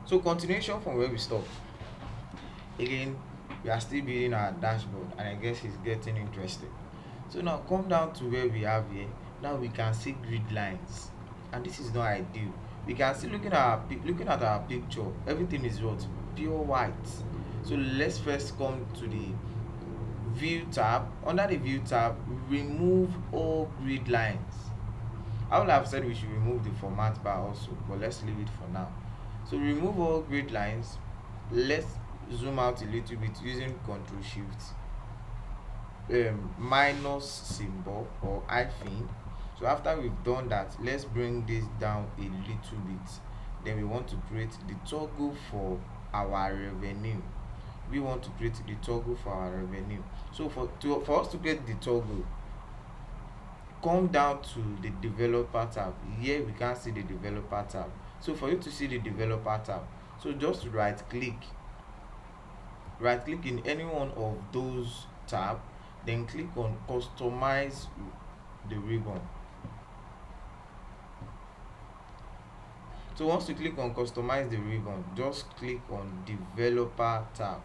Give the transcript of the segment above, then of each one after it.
So continuation from where we stopped. Again, we are still building our dashboard, and I guess it's getting interesting. So now come down to where we have here. Now we can see grid lines, and this is not ideal. We can see looking at our picture, everything is what, pure white. So let's first come to the view tab. Under the view tab, remove all grid lines. I would have said we should remove the format bar also, but let's leave it for now. So remove all grid lines. Let's zoom out a little bit using Ctrl Shift minus symbol or hyphen. So after we've done that, let's bring this down a little bit. Then we want to create the toggle for our revenue. We want to create the toggle for our revenue. So for us to get the toggle, come down to the developer tab. Here we can see the developer tab. So for you to see the developer tab, so just right click in any one of those tab, then click on customize the ribbon. So once you click on customize the ribbon, just click on developer tab.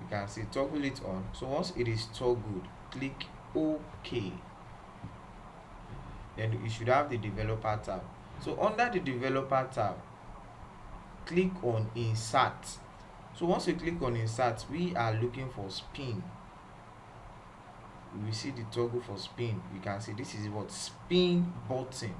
You can see toggle it on. So once it is toggled, click OK. Then you should have the developer tab. So under the developer tab, click on insert. So once you click on insert, we are looking for spin. We see the toggle for spin. You can see this is what, spin button.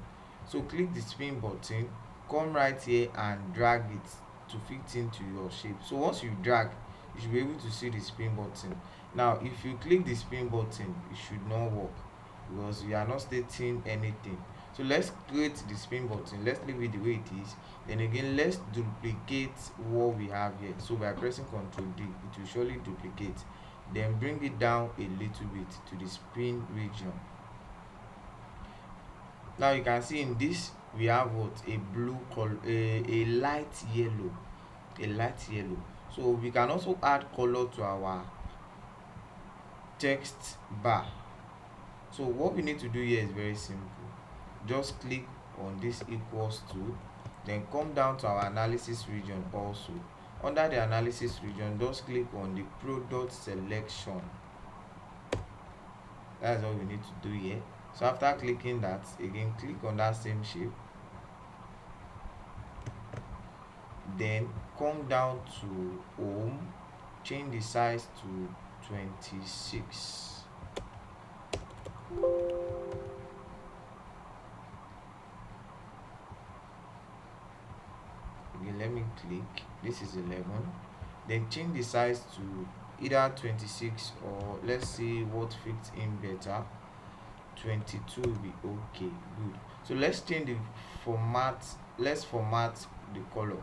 So click the spin button, come right here and drag it to fit into your shape. So once you drag, you should be able to see the spin button. Now if you click the spin button, it should not work because you are not stating anything. So let's create the spin button. Let's leave it the way it is. Then again, let's duplicate what we have here. So by pressing Ctrl D, it will surely duplicate. Then bring it down a little bit to the spin region. Now you can see in this we have what, a blue color, a light yellow, So we can also add color to our text bar. So what we need to do here is very simple. Just click on this equals to, then come down to our analysis region also. Under the analysis region, just click on the product selection. That's all we need to do here. So after clicking that, again click on that same shape, then come down to home, change the size to 26. Again, let me click, this is 11, then change the size to either 26 or let's see what fits in better. 22 will be okay, good. So let's change the format. Let's format the color.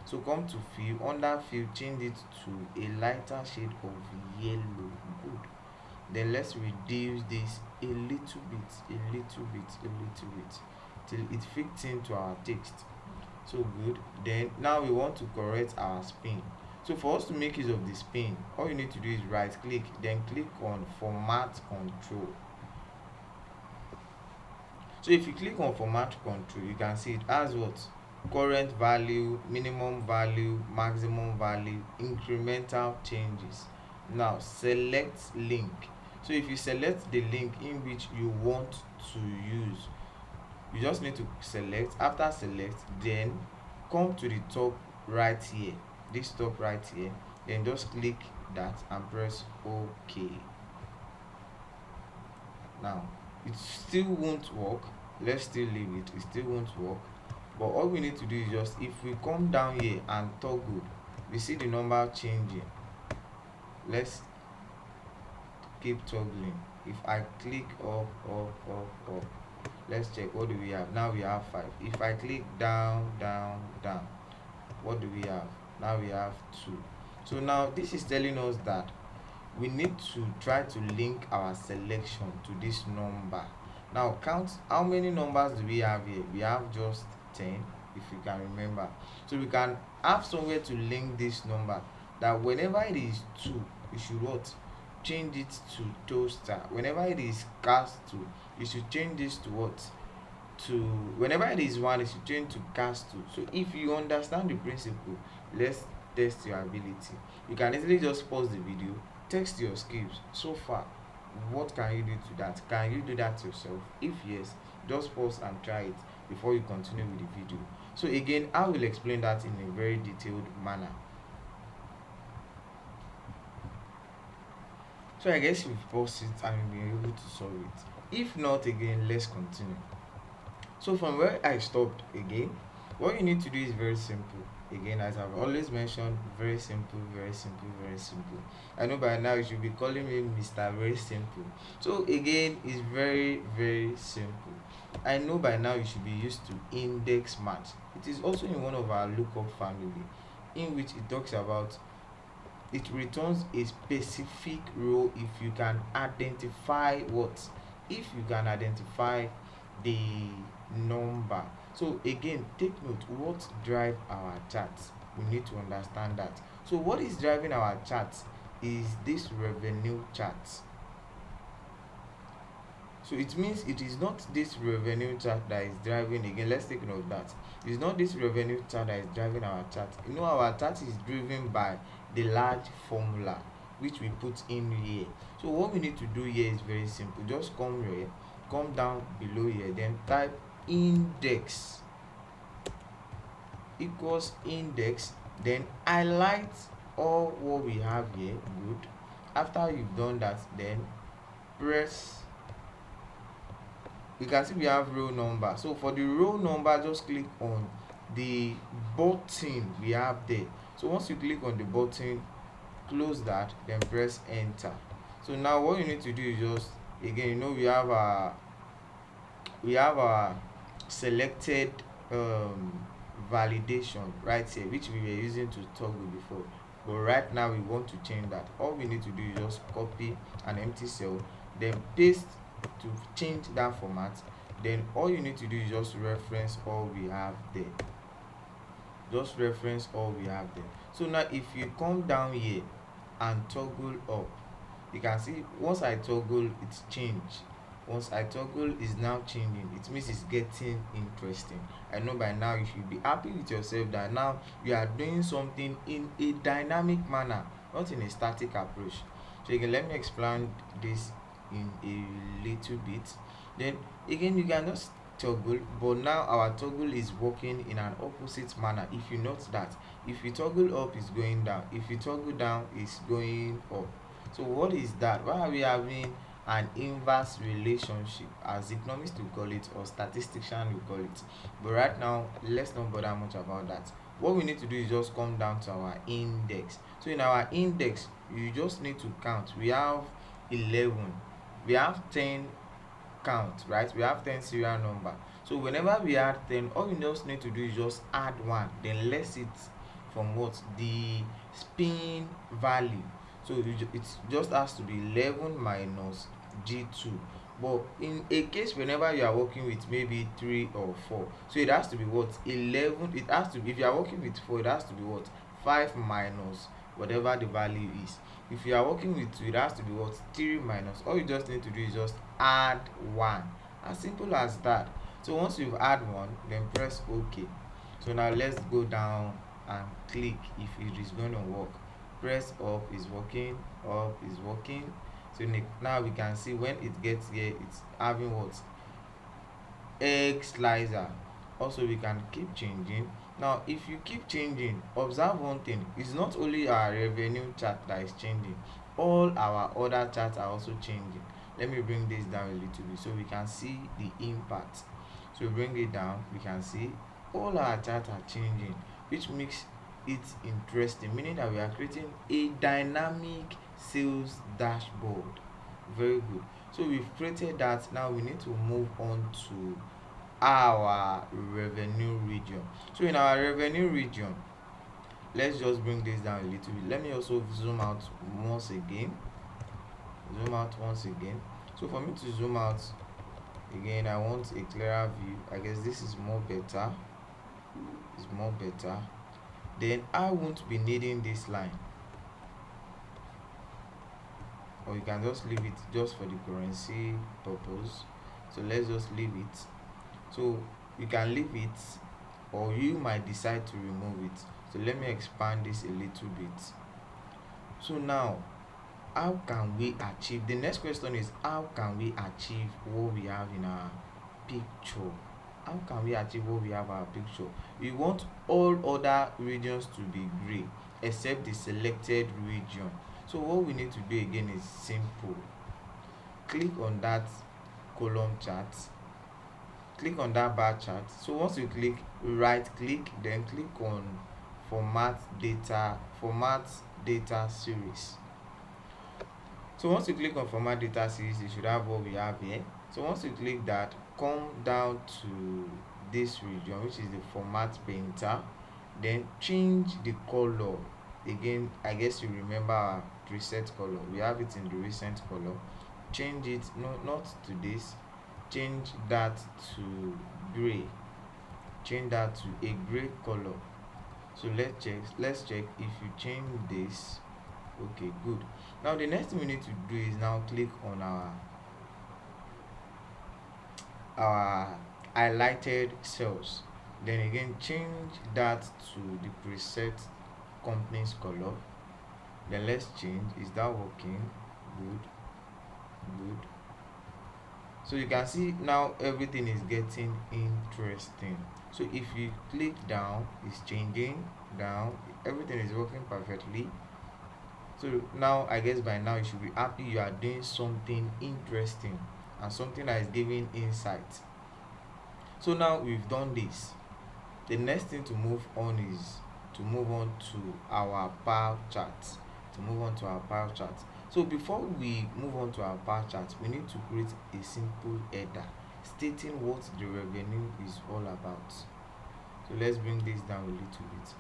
So come to fill, under fill, change it to a lighter shade of yellow, good. Then let's reduce this a little bit till it fits into our text. So good. Then now we want to correct our spin. So for us to make use of the spin, all you need to do is right click, then click on format control. So if you click on format control, you can see it has what, current value, minimum value, maximum value, incremental changes. Now select link. So if you select the link in which you want to use, you just need to select. After select, then come to the top right here, this top right here, then just click that and press OK. Now it still won't work. Let's still leave it still won't work. But all we need to do is just, if we come down here and toggle, we see the number changing. Let's keep toggling. If I click up, let's check, what do we have now? We have 5. If I click down, what do we have now? We have 2. So now this is telling us that we need to try to link our selection to this number. Now count how many numbers do we have here. We have just 10, if you can remember. So we can have somewhere to link this number, that whenever it is 2, you should what, change it to toaster. Whenever it is cast 2, you should change this to what, to, whenever it is one, it should change to cast 2. So if you understand the principle, let's test your ability. You can easily just pause the video, test your skills so far. What can you do to that? Can you do that yourself? If yes, just pause and try it before you continue with the video. So again, I will explain that in a very detailed manner. So I guess you've paused it and you'll be able to solve it. If not, again, let's continue. So from where I stopped, again, what you need to do is very simple. Again, as I've always mentioned, very simple, very simple, very simple. I know by now you should be calling me Mr. Very Simple. So again, it's very, very simple. I know by now you should be used to index match. It is also in one of our lookup family, in which it talks about, it returns a specific row if you can identify what, if you can identify the number. So again, take note, what drive our charts, we need to understand that. So what is driving our charts is this revenue chart. So it means it is not this revenue chart that is driving, again, let's take note of that. It's not this revenue chart that is driving our chart. You know, our chart is driven by the large formula which we put in here. So what we need to do here is very simple. Just come here, come down below here, then type index equals index, then highlight all what we have here. Good. After you've done that, then press, you can see we have row number. So for the row number, just click on the button we have there. So once you click on the button, close that, then press enter. So now what you need to do is just, again, you know, we have our selected validation right here, which we were using to toggle before, but right now we want to change that. All we need to do is just copy an empty cell, then paste to change that format. Then all you need to do is just reference all we have there. Just reference all we have there. So now if you come down here and toggle up, you can see once I toggle, it's changed. Once I toggle, is now changing. It means it's getting interesting. I know by now you should be happy with yourself that now you are doing something in a dynamic manner, not in a static approach. So again, let me explain this in a little bit. Then again, you can just toggle, but now our toggle is working in an opposite manner. If you note that, if you toggle up, it's going down. If you toggle down, it's going up. So what is that? Why are we having an inverse relationship, as economists will call it, or statistician will call it? But right now, let's not bother much about that. What we need to do is just come down to our index. So in our index, you just need to count. We have 11, we have 10 count, right? We have 10 serial number. So whenever we add 10, all you just need to do is just add 1, then less it from what, the spin value. So it just has to be 11 minus g2. But in a case whenever you are working with maybe 3 or 4, so it has to be what, 11. It has to be, if you are working with 4, it has to be what, 5 minus whatever the value is. If you are working with 2, it has to be what, 3 minus. All you just need to do is just add 1. As simple as that. So once you've add 1, then press OK. So now let's go down and click if it is going to work. Press up, is working, up is working. So now we can see when it gets here, it's having what, egg slicer. Also we can keep changing. Now if you keep changing, observe one thing, it's not only our revenue chart that is changing, all our other charts are also changing. Let me bring this down a little bit so we can see the impact. So bring it down, we can see all our charts are changing, which makes it interesting, meaning that we are creating a dynamic sales dashboard. Very good. So we've created that. Now we need to move on to our revenue region. So in our revenue region, let's just bring this down a little bit. Let me also zoom out once again. So for me to zoom out again, I want a clearer view. I guess this is more better. It's more better. Then I won't be needing this line, or you can just leave it just for the currency purpose. So let's just leave it. So you can leave it, or you might decide to remove it. So let me expand this a little bit. So now, how can we achieve, the next question is, how can we achieve what we have in our picture? How can we achieve what we have in our picture? We want all other regions to be gray except the selected region. So what we need to do again is simple. Click on that column chart, click on that bar chart. So once you click, right click, then click on format data series. So once you click on format data series, you should have what we have here. So once you click that, come down to this region, which is the format painter, then change the color. Again, I guess you remember our preset color, we have it in the recent color. Change it, no, not to this, change that to gray, change that to a gray color. So let's check if you change this. Okay, good. Now the next thing we need to do is now click on our highlighted cells, then again change that to the preset company's color. Then let's change, is that working? Good. So you can see now everything is getting interesting. So if you click down, it's changing down, everything is working perfectly. So now I guess by now you should be happy you are doing something interesting and something that is giving insight. So now we've done this. The next thing to move on is to move on to our bar chart. So before we move on to our bar chart, we need to create a simple header stating what the revenue is all about. So let's bring this down a little bit.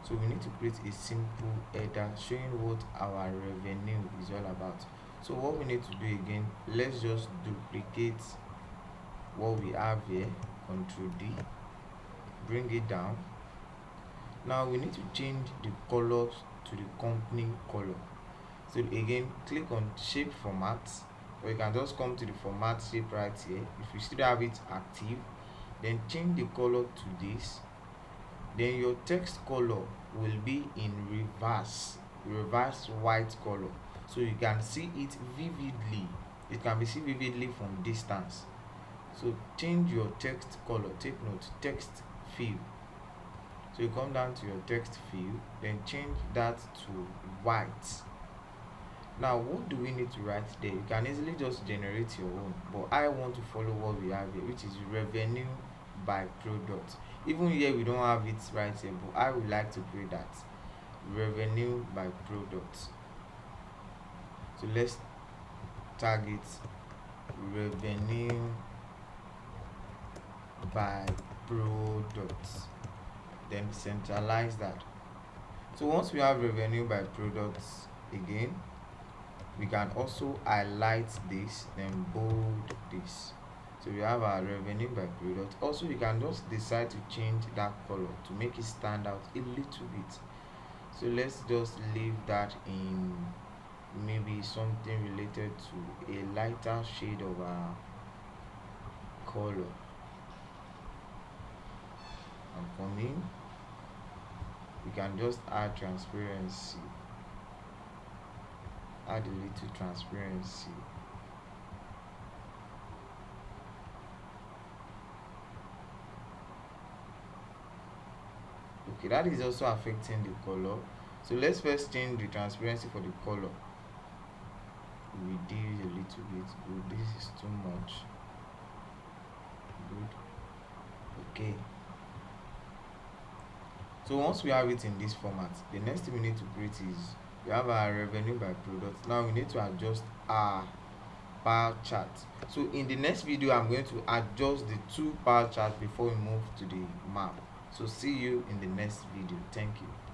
So we need to create a simple header showing what our revenue is all about. So what we need to do again, let's just duplicate what we have here, Ctrl D, bring it down. Now we need to change the colors to the company color. So again, click on shape format, or you can just come to the format shape right here. If you still have it active, then change the color to this. Then your text color will be in reverse white color, so you can see it vividly. It can be seen vividly from distance. So change your text color, take note, text fill. So you come down to your text fill, then change that to white. Now what do we need to write there? You can easily just generate your own, but I want to follow what we have here, which is revenue by product. Even here we don't have it right here, but I would like to create that, revenue by product. So let's target revenue by product, then centralize that. So once we have revenue by products, again we can also highlight this, then bold this. So we have our revenue by product. Also you can just decide to change that color to make it stand out a little bit. So let's just leave that in maybe something related to a lighter shade of our color. And coming, we can just add transparency, add a little transparency. Okay, that is also affecting the color. So let's first change the transparency for the color. Reduce a little bit. Good, this is too much. Good. Okay. So once we have it in this format, the next thing we need to create is, we have our revenue by product. Now we need to adjust our bar chart. So in the next video I'm going to adjust the two bar charts before we move to the map. So see you in the next video. Thank you.